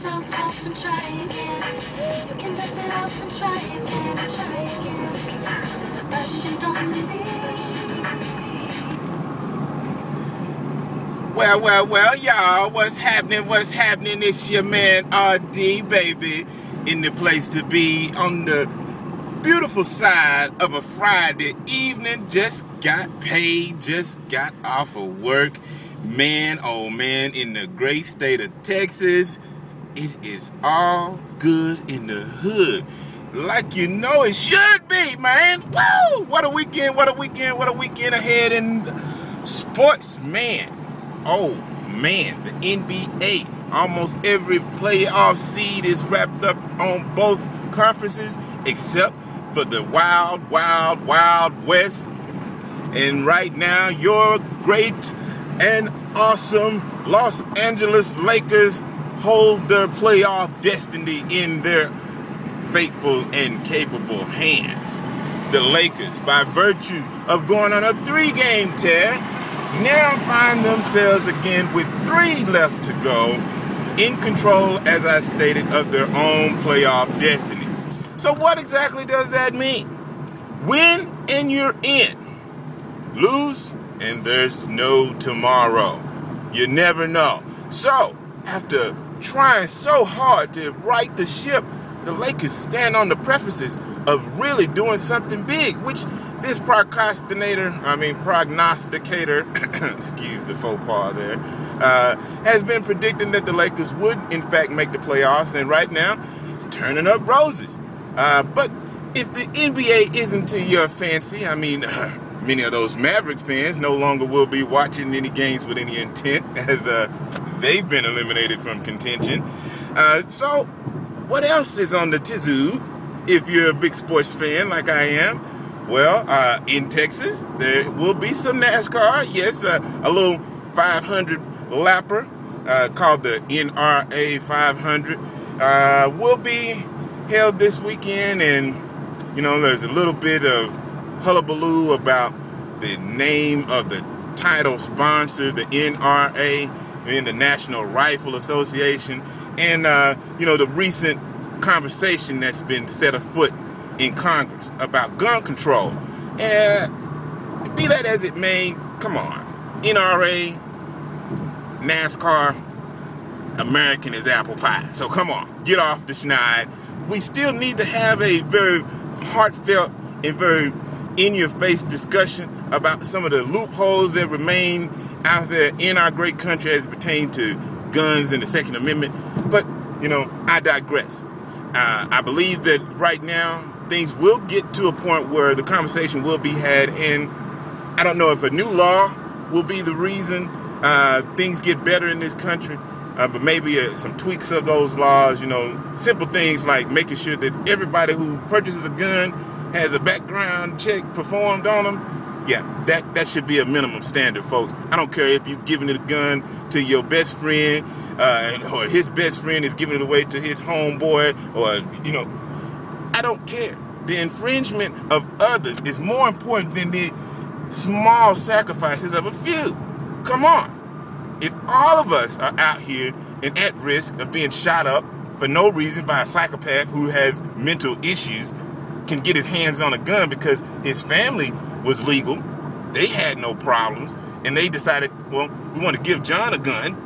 yourself off and try again. You can dust it off and try again and try again. 'Cause if at first you don't succeed. Well, y'all, what's happening? What's happening? It's your man RD, baby, in the place to be on the beautiful side of a Friday evening. Just got paid, just got off of work. Man, oh man, in the great state of Texas, it is all good in the hood. Like you know it should be, man. Woo! What a weekend, what a weekend, what a weekend ahead in sports, man. Oh man, the NBA. Almost every playoff seed is wrapped up on both conferences except for the wild west. And right now, your great and awesome Los Angeles Lakers hold their playoff destiny in their faithful and capable hands. The Lakers, by virtue of going on a 3-game tear, now find themselves again with 3 left to go, in control, as I stated, of their own playoff destiny. So what exactly does that mean? Win and you're in. Lose and there's no tomorrow. You never know. So, after trying so hard to right the ship, the Lakers stand on the precipice of really doing something big, which this prognosticator, excuse the faux pas there, has been predicting that the Lakers would, in fact, make the playoffs, and right now, turning up roses. But if the NBA isn't to your fancy, many of those Maverick fans no longer will be watching any games with any intent, as they've been eliminated from contention. So, what else is on the tizoo, if you're a big sports fan like I am? Well, in Texas, there will be some NASCAR. Yes, a little 500 lapper called the NRA 500 will be held this weekend, and there's a little bit of hullabaloo about the name of the title sponsor, the NRA, and the National Rifle Association, and the recent conversation that's been set afoot in Congress about gun control. Be that as it may, come on, NRA, NASCAR, American is apple pie. So come on, get off the schneid. We still need to have a very heartfelt and very in-your-face discussion about some of the loopholes that remain out there in our great country as it pertains to guns and the Second Amendment. But, I digress. I believe that right now things will get to a point where the conversation will be had, and I don't know if a new law will be the reason things get better in this country, but maybe some tweaks of those laws, simple things like making sure that everybody who purchases a gun has a background check performed on them. Yeah, that should be a minimum standard, folks. I don't care if you're giving a gun to your best friend, or his best friend is giving it away to his homeboy, or, I don't care. The infringement of others is more important than the small sacrifices of a few. Come on. If all of us are out here and at risk of being shot up for no reason by a psychopath who has mental issues, can get his hands on a gun because his family was legal, they had no problems, and they decided, well, we want to give John a gun,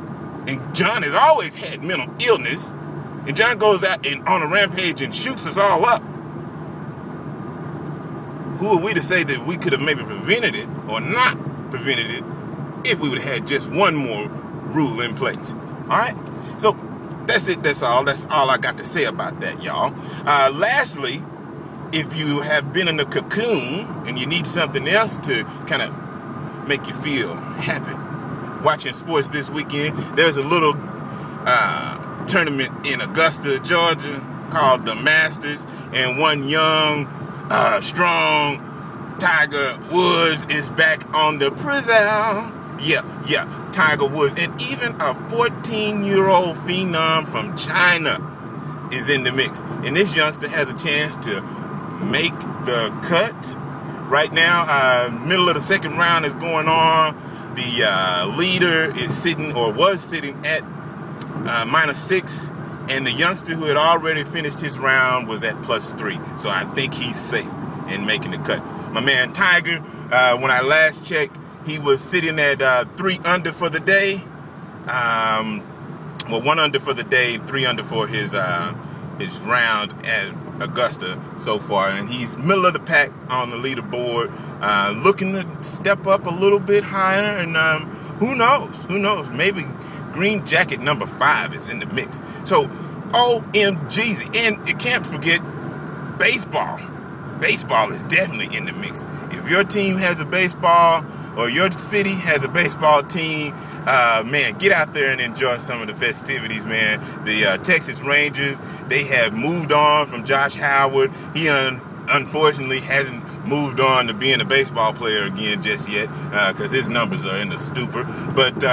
and John has always had mental illness, and John goes out and on a rampage and shoots us all up. Who are we to say that we could have maybe prevented it or not prevented it if we would have had just one more rule in place? All right? So that's it. That's all. That's all I got to say about that, y'all. Lastly, if you have been in a cocoon and you need something else to kind of make you feel happy watching sports this weekend, there's a little tournament in Augusta, Georgia called the Masters, and one young, strong Tiger Woods is back on the prizzle. Yeah, Tiger Woods. And even a 14-year-old phenom from China is in the mix. And this youngster has a chance to make the cut. Right now, middle of the second round is going on. The leader is sitting, or was sitting, at -6 And the youngster who had already finished his round was at +3. So I think he's safe in making the cut. My man Tiger, when I last checked, he was sitting at 3 under for the day. Well, 1 under for the day, 3 under for his round at Augusta so far. And he's middle of the pack on the leaderboard, looking to step up a little bit higher. And who knows? Maybe Green Jacket number 5 is in the mix. So, OMGs. And you can't forget baseball. Baseball is definitely in the mix. If your team has a baseball, or your city has a baseball team, man, get out there and enjoy some of the festivities, man. The Texas Rangers, they have moved on from Josh Howard. He unfortunately hasn't moved on to being a baseball player again just yet, because his numbers are in the stupor. But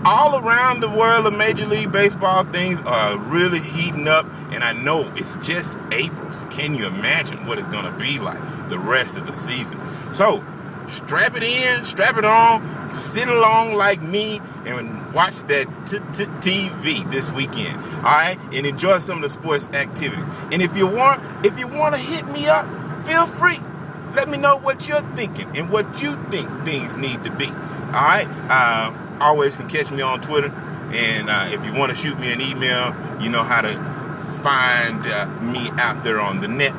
all around the world of Major League Baseball, things are really heating up, and I know it's just April, so can you imagine what it's going to be like the rest of the season? So, strap it in, strap it on, sit along like me, and watch that TV this weekend, all right? And enjoy some of the sports activities. And if you want to hit me up, feel free. Let me know what you're thinking and what you think things need to be, all right? Always can catch me on Twitter, and if you want to shoot me an email, you know how to find me out there on the net,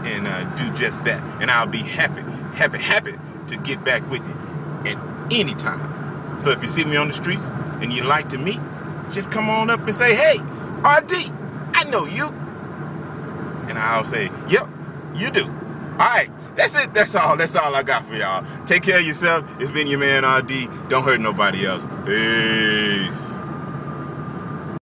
and do just that. And I'll be happy to get back with you at any time. So if you see me on the streets and you'd like to meet, just come on up and say, "Hey, RD, I know you." And I'll say, "Yep, you do." All right, that's it. That's all I got for y'all. Take care of yourself. It's been your man RD. Don't hurt nobody else. Peace.